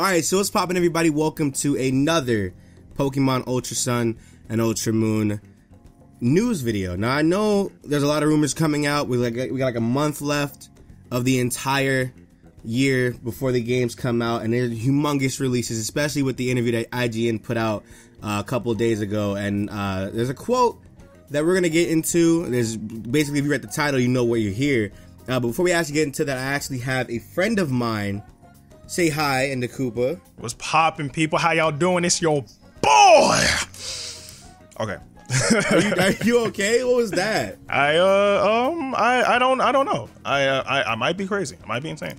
Alright, so what's poppin', everybody? Welcome to another Pokemon Ultra Sun and Ultra Moon news video. Now, I know there's a lot of rumors coming out. We got like a month left of the entire year before the games come out, and there's humongous releases, especially with the interview that IGN put out a couple of days ago. And there's a quote that we're gonna get into. There's basically, if you read the title, you know what you're here. But before we actually get into that, I actually have a friend of mine. Say hi, Ndukauba. What's poppin', people? How y'all doing? It's your boy. Okay. Are you okay? What was that? I don't know. I might be crazy. I might be insane.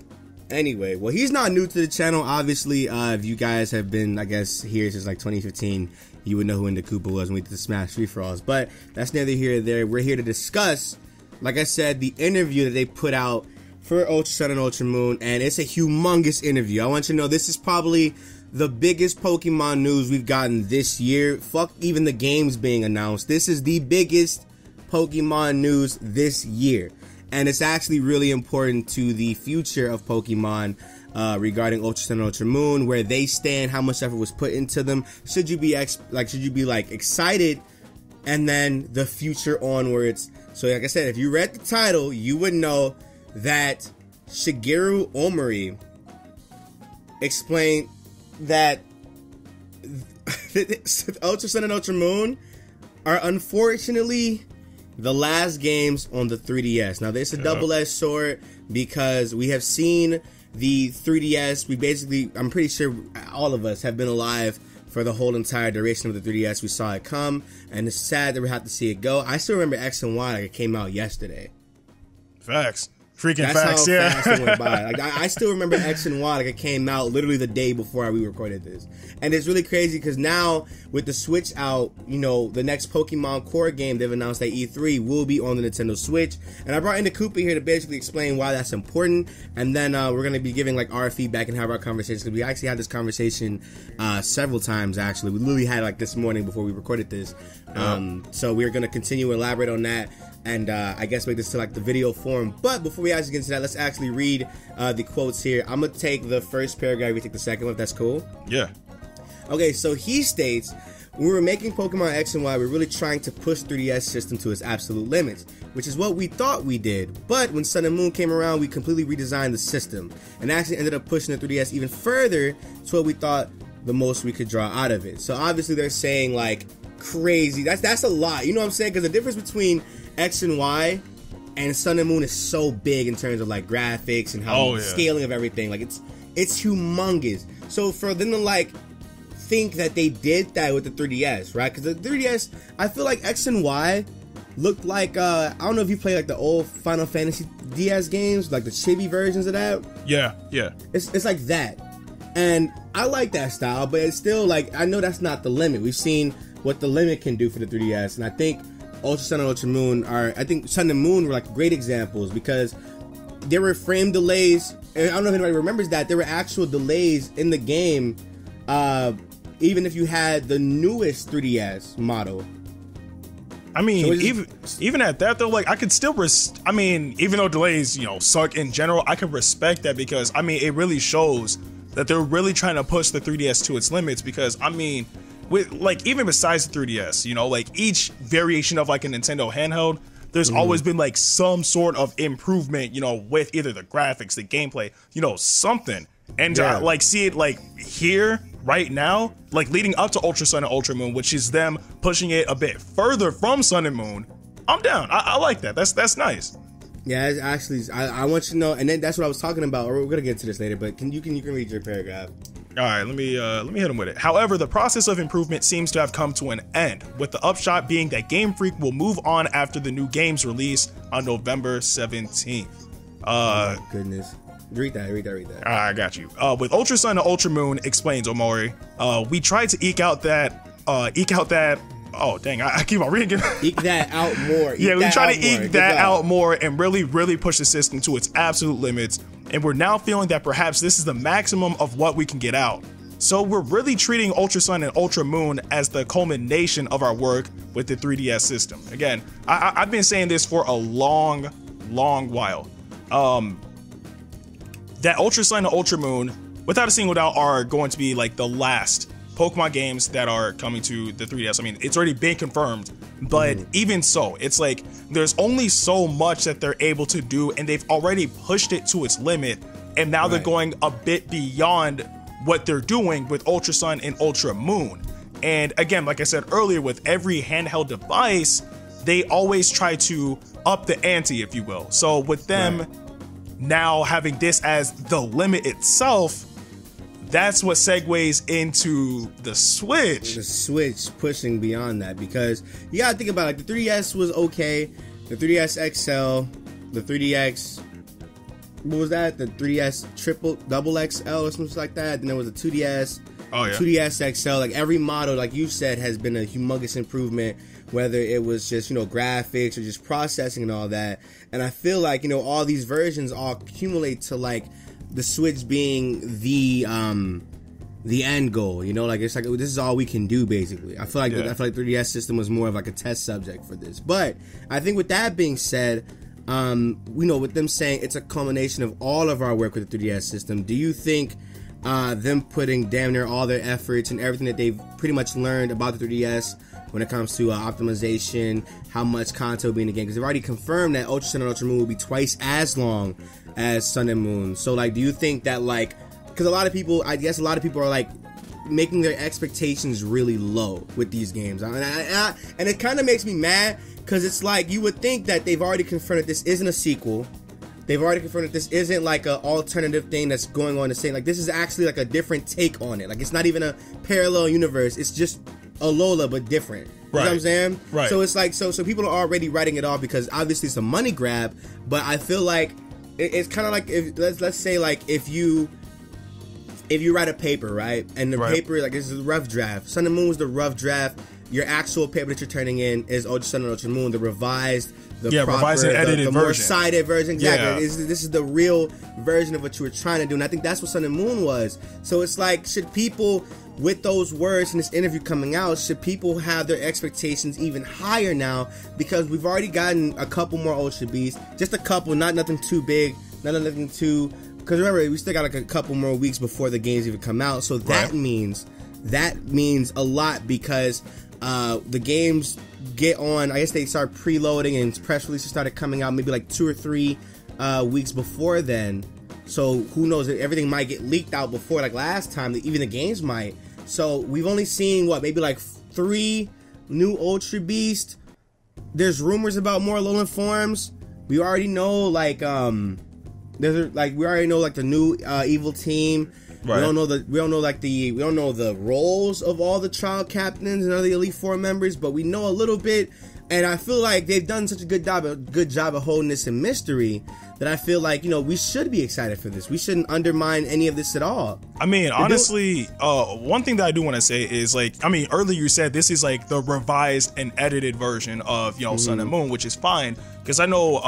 Anyway, well, he's not new to the channel. Obviously, if you guys have been, I guess, here since like 2015, you would know who Ndukauba was when we did the Smash free-for-alls. But that's neither here nor there. We're here to discuss, like I said, the interview that they put out for Ultra Sun and Ultra Moon, and it's a humongous interview. I want you to know this is probably the biggest Pokemon news we've gotten this year. Fuck even the games being announced. This is the biggest Pokemon news this year, and it's actually really important to the future of Pokemon regarding Ultra Sun and Ultra Moon, where they stand, how much effort was put into them. Should you be excited, and then the future onwards. So like I said, if you read the title, you would know that Shigeru Omori explained that Ultra Sun and Ultra Moon are unfortunately the last games on the 3DS. Now, this is a double-edged sword because we have seen the 3DS. I'm pretty sure all of us have been alive for the whole entire duration of the 3DS. We saw it come, and it's sad that we have to see it go. I still remember X and Y like it came out yesterday. Facts. Freaking That's facts, how yeah. fast it went by. Like, I still remember X and Y like it came out literally the day before we recorded this. And it's really crazy because now with the Switch out, you know, the next Pokemon core game they've announced at E3 will be on the Nintendo Switch. And I brought in Ndukauba here to basically explain why that's important. And then we're going to be giving like our feedback and have our conversations. Because we actually had this conversation several times, actually. We literally had like this morning before we recorded this. So we're going to continue to elaborate on that. And I guess make this to like the video form. But before we actually get into that, let's actually read the quotes here. I'm going to take the first paragraph, we take the second one, if that's cool. Yeah. Okay, so he states, when we were making Pokemon X and Y, we were really trying to push 3DS system to its absolute limits, which is what we thought we did. But when Sun and Moon came around, we completely redesigned the system and actually ended up pushing the 3DS even further to what we thought the most we could draw out of it. So obviously they're saying like crazy. That's a lot. You know what I'm saying? Because the difference between X and Y and Sun and Moon is so big in terms of like graphics and how scaling of everything. Like it's humongous. So for them to like think that they did that with the 3DS, right? Because the 3DS, I feel like X and Y looked like I don't know if you play like the old Final Fantasy DS games, like the chibi versions of that. Yeah. It's like that, and I like that style, but it's still like, I know that's not the limit. We've seen what the limit can do for the 3DS, and I think Ultra Sun and Ultra Moon I think Sun and Moon were like great examples because there were frame delays. And I don't know if anybody remembers that there were actual delays in the game, even if you had the newest 3DS model. I mean, so even at that though, like I could still even though delays, you know, suck in general, I can respect that because I mean it really shows that they're really trying to push the 3DS to its limits. Because I mean, with like even besides the 3DS, you know, like each variation of like a Nintendo handheld, there's always been like some sort of improvement, you know, with either the graphics, the gameplay, you know, something. And like see it like here right now, like leading up to Ultra Sun and Ultra Moon, which is them pushing it a bit further from Sun and Moon. I'm down. I like that. That's nice. Yeah, actually, I want you to know, and then that's what I was talking about. We're gonna get to this later, but you can read your paragraph. All right, let me hit him with it. However, the process of improvement seems to have come to an end, with the upshot being that Game Freak will move on after the new game's release on November 17th. Oh my goodness. Read that. I got you. With Ultra Sun and Ultra Moon, explains Omori, we tried to eke out that, oh dang, I keep on reading it. Eke that out more. Yeah, we try to eke that out more and really push the system to its absolute limits. And we're now feeling that perhaps this is the maximum of what we can get out. So we're really treating Ultra Sun and Ultra Moon as the culmination of our work with the 3DS system. Again, I've been saying this for a long while. That Ultra Sun and Ultra Moon without a single doubt, are going to be like the last Pokemon games that are coming to the 3DS. I mean, it's already been confirmed, but even so, it's like there's only so much that they're able to do, and they've already pushed it to its limit, and now they're going a bit beyond what they're doing with Ultra Sun and Ultra Moon. And again, like I said earlier, with every handheld device, they always try to up the ante, if you will. So with them now having this as the limit itself, that's what segues into the Switch. The Switch pushing beyond that, because you gotta think about it. Like, the 3DS was okay, the 3DS XL, the 3DX, what was that? The 3DS double XL or something like that. Then there was a 2DS, 2DS XL. Like, every model, like you said, has been a humongous improvement, whether it was just, graphics or just processing and all that. And I feel like, all these versions all accumulate to, like, the Switch being the end goal, like, it's like, this is all we can do, basically. I feel like the 3DS system was more of like a test subject for this. But I think with that being said, with them saying it's a culmination of all of our work with the 3DS system, do you think them putting damn near all their efforts and everything that they've pretty much learned about the 3DS when it comes to optimization, how much content will be in the game, because they've already confirmed that Ultra Sun and Ultra Moon will be twice as long as Sun and Moon. So, like, do you think that, like, because I guess a lot of people are, like, making their expectations really low with these games, and it kind of makes me mad, because it's like, you would think that they've already confirmed that this isn't a sequel. They've already confirmed that this isn't like an alternative thing that's going on the same. Like, this is actually like a different take on it. Like, it's not even a parallel universe. It's just Alola, but different. You know what I'm saying? Right. So it's like, so people are already writing it off, because obviously it's a money grab, but I feel like it's kind of like, if let's say, like, if you write a paper, right? And the paper, like, this is a rough draft. Sun and Moon was the rough draft. Your actual paper that you're turning in is Ultra Sun and Ultra Moon, the revised, revised and edited the version. more cited version. Exactly. Yeah. This is the real version of what you were trying to do, and I think that's what Sun and Moon was. So it's like, should people, with those words in this interview coming out, should people have their expectations even higher now? Because we've already gotten a couple more Ultra Beasts, just a couple, not nothing too big, nothing too. Because remember, we still got like a couple more weeks before the games even come out, so that means a lot, because the games get on, I guess they start preloading and press releases started coming out maybe like 2 or 3 weeks before then. So who knows, everything might get leaked out before, like last time, even the games might. So we've only seen maybe like 3 new Ultra Beasts. There's rumors about more Alolan forms. We already know like we already know like the new evil team. Right. We don't know the roles of all the trial captains and other Elite Four members, but we know a little bit, and I feel like they've done such a good job of holding this in mystery that I feel like, we should be excited for this. We shouldn't undermine any of this at all. I mean, honestly, one thing that I do want to say is, like, I mean, earlier you said this is like the revised and edited version of, Sun and Moon, which is fine, because I know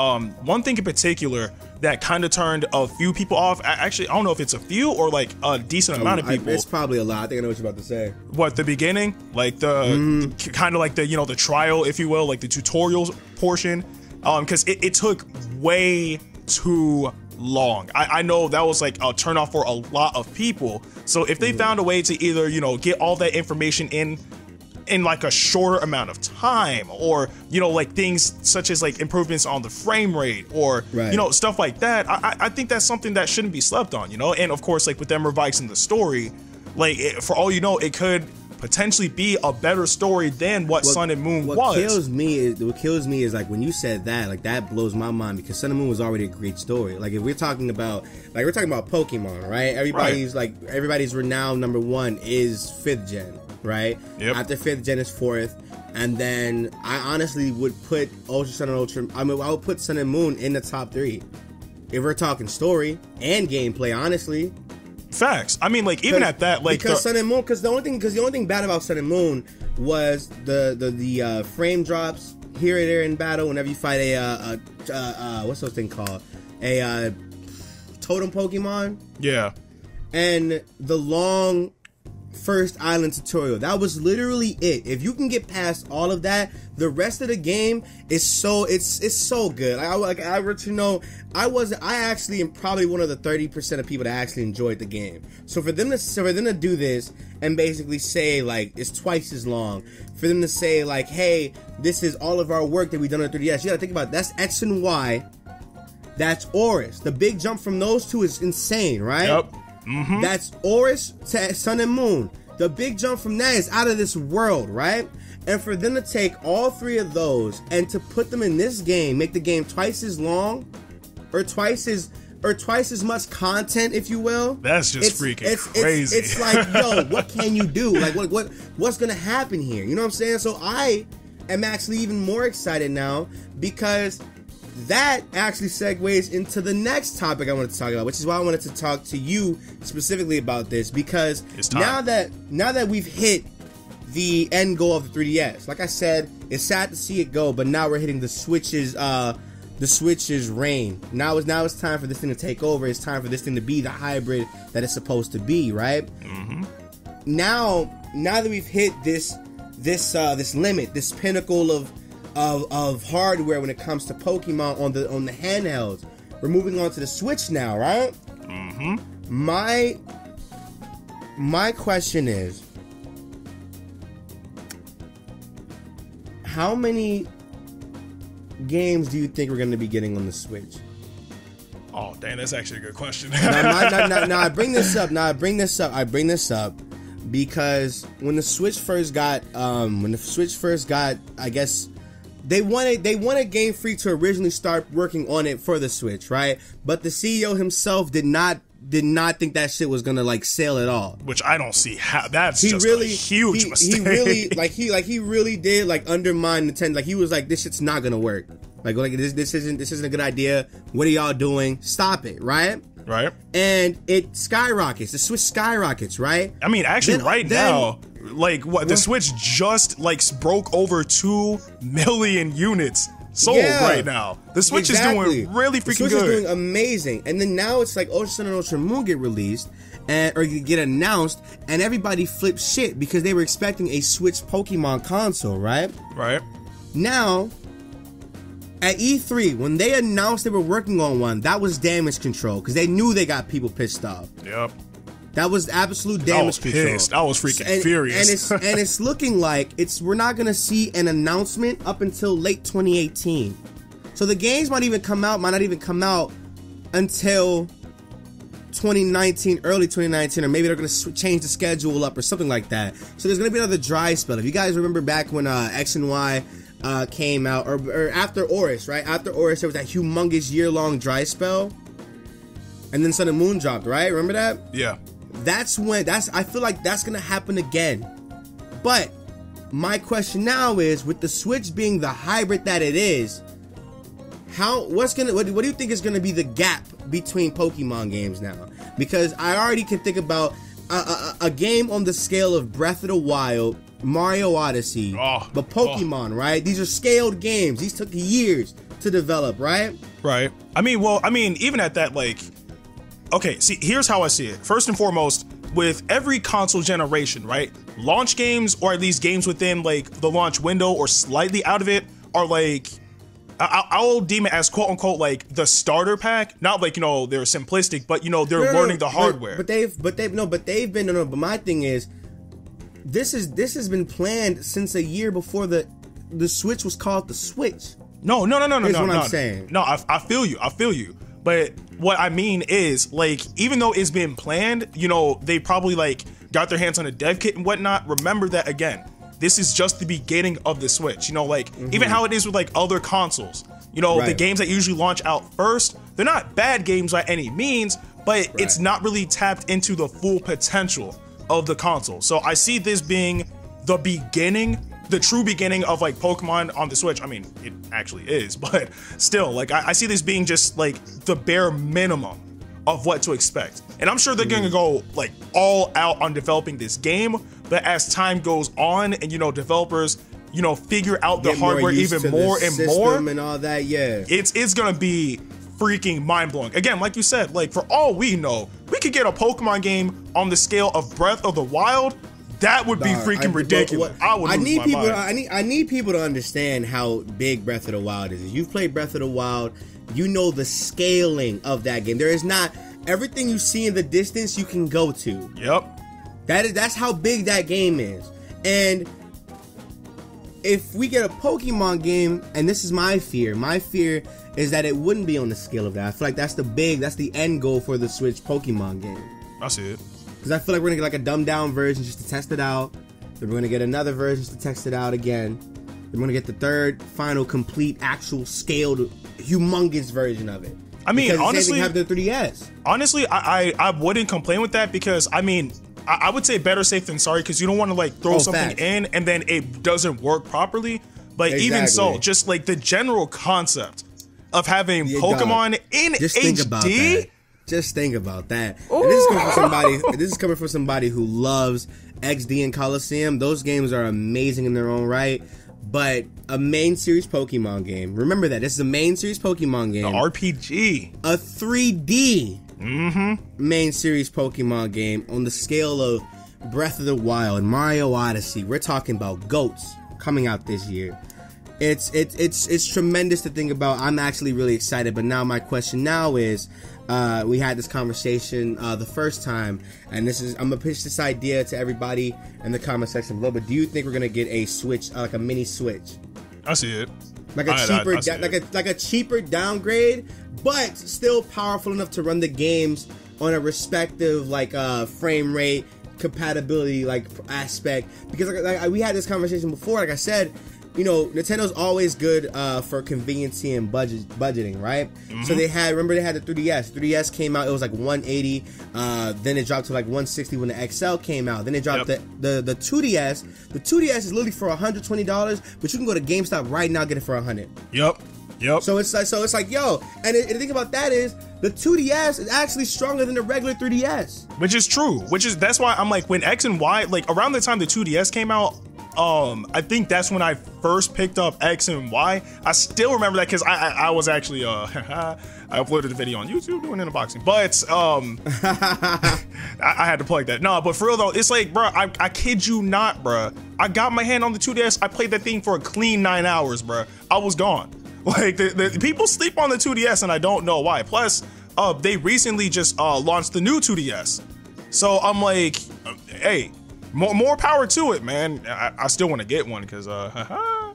one thing in particular that kind of turned a few people off. Actually, I don't know if it's a few or like a decent amount of people. It's probably a lot. I think I know what you're about to say. What, the beginning? Like the kind of like the, the trial, if you will, like the tutorial portion. Because it took way too long. I know that was like a turn off for a lot of people. So if they found a way to either, get all that information in like a shorter amount of time, or like things such as like improvements on the frame rate, or stuff like that, I think that's something that shouldn't be slept on, and of course, like with them revising the story, like for all you know, it could potentially be a better story than what Sun and Moon was. What kills me is like when you said that, like that blows my mind, because Sun and Moon was already a great story. Like if we're talking about Pokemon, right? Everybody's renowned number 1 is 5th gen. Right? Yep. After 5th gen is 4th, and then I honestly would put Ultra Sun and I would put Sun and Moon in the top 3 if we're talking story and gameplay. Honestly, facts. I mean, like even at that, like because Sun and Moon, because the only thing bad about Sun and Moon was the frame drops here and there in battle whenever you fight a what's those thing called, a totem Pokemon. Yeah, and the long first island tutorial. That was literally it. If you can get past all of that, the rest of the game is so good. I actually am probably one of the 30% of people that actually enjoyed the game. So for them to do this and basically say like it's twice as long, for them to say like, hey, this is all of our work that we've done on 3DS, you gotta think about it. That's X and Y. That's Oris. The big jump from those two is insane, right? Yep. Mm-hmm. That's Oris to Sun and Moon. The big jump from that is out of this world, right? And for them to take all three of those and to put them in this game, make the game twice as long, or twice as much content, if you will. That's just freaking crazy. It's like, yo, what can you do? Like, what's gonna happen here? You know what I'm saying? So I am actually even more excited now, because that actually segues into the next topic I wanted to talk about, which is why I wanted to talk to you specifically about this, because now that we've hit the end goal of the 3DS, like I said, it's sad to see it go, but now we're hitting the Switch's reign. Now it's time for this thing to take over. It's time for this thing to be the hybrid that it's supposed to be, right? Mm-hmm. Now that we've hit this limit, this pinnacle of hardware when it comes to Pokemon on the handhelds, we're moving on to the Switch now, right? Mm-hmm. My question is, how many games do you think we're going to be getting on the Switch? Oh, dang, that's actually a good question. I bring this up because when the Switch first got, I guess they wanted Game Freak to originally start working on it for the Switch, right? But the CEO himself did not think that shit was gonna like sell at all. Which I don't see how. That's just a huge mistake. He really did like undermine Nintendo. Like he was like, this shit's not gonna work. Like this isn't a good idea. What are y'all doing? Stop it, right? Right. And it skyrockets. The Switch skyrockets, right? I mean, actually, now, like what the Switch just like broke over 2 million units sold right now. The Switch is doing really freaking good. The Switch is doing amazing. And then now it's like Ultra Sun and Ultra Moon get released or get announced, and everybody flips shit because they were expecting a Switch Pokemon console, right? Right. Now, at E3, when they announced they were working on one, that was damage control because they knew they got people pissed off. Yep. That was absolute damage control. I was freaking furious. And it's looking like we're not gonna see an announcement up until late 2018. So the games might not even come out until 2019, early 2019, or maybe they're gonna change the schedule up or something like that. So there's gonna be another dry spell. If you guys remember back when X and Y came out, or after Oris, right? After Oris, there was that humongous year-long dry spell, and then Sun and Moon dropped, right? Remember that? Yeah. I feel like that's gonna happen again. But my question now is, with the Switch being the hybrid that it is, what do you think is gonna be the gap between Pokemon games now? Because I already can think about a game on the scale of Breath of the Wild, Mario Odyssey, but Pokemon, right? These are scaled games. These took years to develop, right? Right. I mean, even at that, like, okay, see, here's how I see it. First and foremost, with every console generation, right? Launch games, or at least games within, like, the launch window or slightly out of it, are, like, I'll deem it as, quote-unquote, like, the starter pack. Not, like, they're simplistic, but, they're learning the hardware. But my thing is, this has been planned since a year before the Switch was called the Switch. No. I'm saying. No, I feel you. But what I mean is, like, even though it's been planned, they probably, like, got their hands on a dev kit and whatnot. Remember that, again, this is just the beginning of the Switch. Even how it is with, like, other consoles. Right. The games that usually launch out first, they're not bad games by any means, but it's not really tapped into the full potential of the console. So I see this being the beginning, the true beginning of, like, Pokemon on the Switch. I mean, it actually is, but still, like, I see this being just, like, the bare minimum of what to expect. And I'm sure they're gonna go, like, all out on developing this game, but as time goes on and, developers, figure out the hardware even more and more, and all that, yeah, it's gonna be freaking mind-blowing. Again, like you said, like, for all we know, we could get a Pokemon game on the scale of Breath of the Wild, that would be freaking ridiculous. I need people to understand how big Breath of the Wild is. If you've played Breath of the Wild, you know the scaling of that game. There is not everything you see in the distance you can go to. Yep. That's how big that game is. And if we get a Pokemon game, and this is my fear is that it wouldn't be on the scale of that. I feel like that's the end goal for the Switch Pokemon game. I see it. Because I feel like we're gonna get like a dumbed down version just to test it out. Then we're gonna get another version just to test it out again. Then we're gonna get the third, final, complete, actual scaled, humongous version of it. I mean, because honestly, have the 3DS. Honestly, I wouldn't complain with that because I mean, I would say better safe than sorry because you don't want to like throw something in and then it doesn't work properly. But even so, just like the general concept of having Pokemon in just HD. Think about that. Just think about that. And this is coming from somebody who loves XD and Coliseum. Those games are amazing in their own right. But a main series Pokemon game. Remember that. This is a main series Pokemon game. The RPG. A 3D main series Pokemon game on the scale of Breath of the Wild, Mario Odyssey. We're talking about GOATs coming out this year. It's tremendous to think about. I'm actually really excited. But now my question now is, we had this conversation the first time, and I'm gonna pitch this idea to everybody in the comment section below. But do you think we're gonna get a Switch, like a mini Switch? I see it. Like a cheaper downgrade, but still powerful enough to run the games on a respective frame rate, compatibility aspect. Because we had this conversation before. Like I said, you know, Nintendo's always good for conveniency and budgeting, right? So they had the 3DS. 3DS came out, it was like $180. Then it dropped to like $160 when the XL came out. Then it dropped the 2DS. The 2DS is literally for $120, but you can go to GameStop right now and get it for $100. Yep. So it's like yo, and the thing about that is the 2DS is actually stronger than the regular 3DS. Which is true. That's why I'm like, when X and Y, like around the time the 2DS came out, I think that's when I first picked up X and Y. I still remember that because I was actually I uploaded the video on YouTube doing unboxing, but I had to plug that. No, but for real though, it's like, bro, I kid you not, bro. I got my hand on the 2DS. I played that thing for a clean 9 hours, bro. I was gone. Like the people sleep on the 2DS, and I don't know why. Plus, they recently just launched the new 2DS, so I'm like, hey. More power to it, man. I still want to get one because I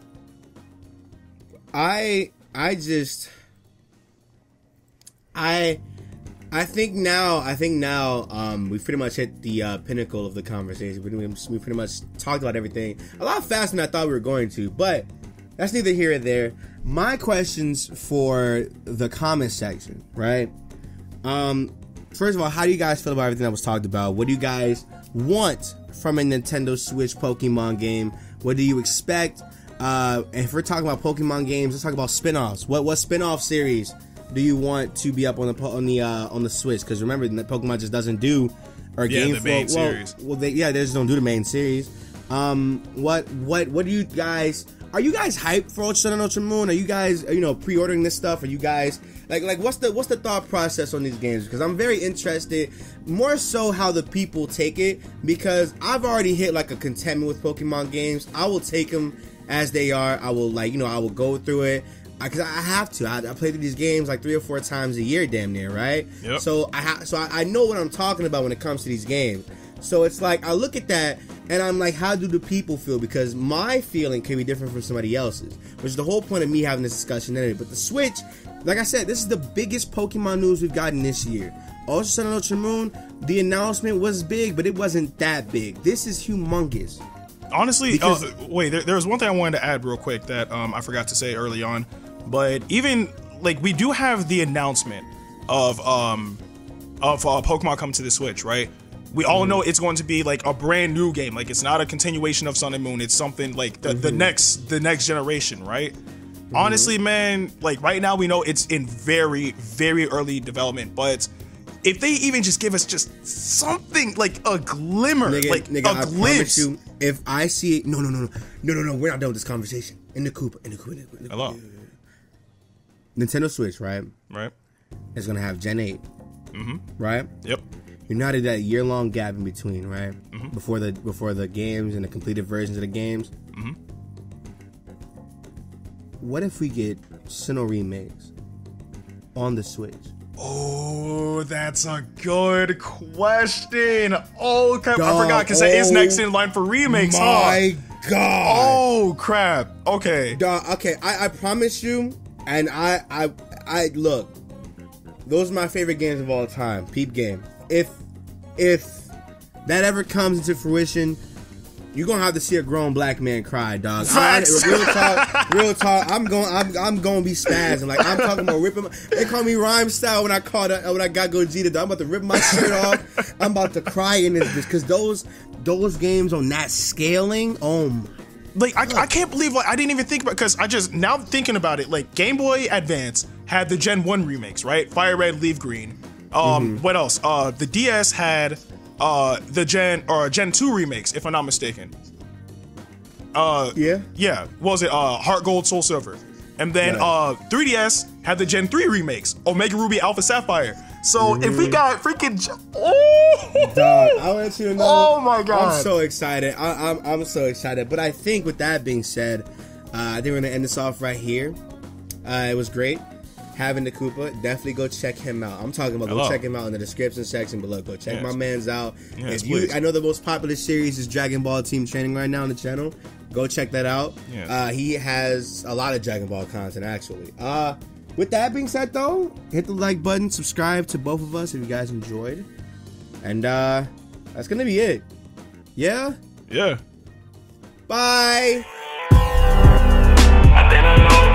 think now we've pretty much hit the pinnacle of the conversation. We pretty much talked about everything a lot faster than I thought we were going to, but that's neither here or there. My questions for the comment section, right? First of all, how do you guys feel about everything that was talked about? What do you guys want from a Nintendo Switch Pokemon game? What do you expect? If we're talking about Pokemon games, let's talk about spin-offs. What spin-off series do you want to be up on the Switch? Because remember, Pokemon just doesn't do the main series. They just don't do the main series. What do you guys? Are you guys hyped for Ultra Sun and Ultra Moon? Are you guys pre-ordering this stuff? Are you guys like what's the thought process on these games? Because I'm very interested, more so how the people take it, because I've already hit like a contentment with Pokemon games. I will take them as they are. I will I will go through it because I have to. I play through these games like 3 or 4 times a year, damn near, right? Yep. So I know what I'm talking about when it comes to these games. So it's like I look at that and I'm like, how do the people feel? Because my feeling can be different from somebody else's, which is the whole point of me having this discussion anyway. But the Switch, like I said, this is the biggest Pokemon news we've gotten this year. Ultra Sun and Ultra Moon, the announcement was big, but it wasn't that big. This is humongous. Honestly, wait, there was one thing I wanted to add real quick that I forgot to say early on. But even like we do have the announcement of Pokemon coming to the Switch, right? We all know it's going to be like a brand new game. Like it's not a continuation of Sun and Moon. It's something like the next generation, right? Honestly, man, like right now we know it's in very, very early development, but if they even just give us just something like a glimmer, a glimpse. You, if I see it, no, we're not done with this conversation. Ndukauba. Hello. Nintendo Switch, right? Right. It's gonna have Gen 8. Right? Yep. You noted that year-long gap in between, right? Before the games and the completed versions of the games. What if we get Sinnoh remakes on the Switch? Oh, that's a good question. Oh crap! I forgot because that is next in line for remakes. My God! Oh crap! Okay. Dog, okay. I promise you, and I look. Those are my favorite games of all time. Peep game. If that ever comes into fruition, you're gonna have to see a grown black man cry, dog. Real talk. I'm gonna be spazzing. Like, I'm talking about ripping. They call me Rhyme Style when I got Gogeta. Dog. I'm about to rip my shirt off. I'm about to cry in this because those games on that scaling. Oh my. Like, I can't believe, like, I didn't even think about, because now thinking about it, like, Game Boy Advance had the Gen 1 remakes, right? Fire Red, Leaf Green. What else? The DS had the Gen 2 remakes, if I'm not mistaken. Yeah. What was it? Heart Gold, Soul Silver. And then 3DS had the Gen 3 remakes, Omega Ruby, Alpha Sapphire. So if we got freaking dog, I want you to know. Oh my God, I'm so excited. I'm so excited. But I think with that being said, I think we're gonna end this off right here. It was great having Ndukauba. Definitely go check him out. I'm talking about go check him out in the description section below. Go check my man's out. Yes, I know the most popular series is Dragon Ball Team Training right now on the channel. Go check that out. He has a lot of Dragon Ball content actually. With that being said, though, hit the like button, subscribe to both of us if you guys enjoyed. And that's going to be it. Yeah? Yeah. Bye. I think I know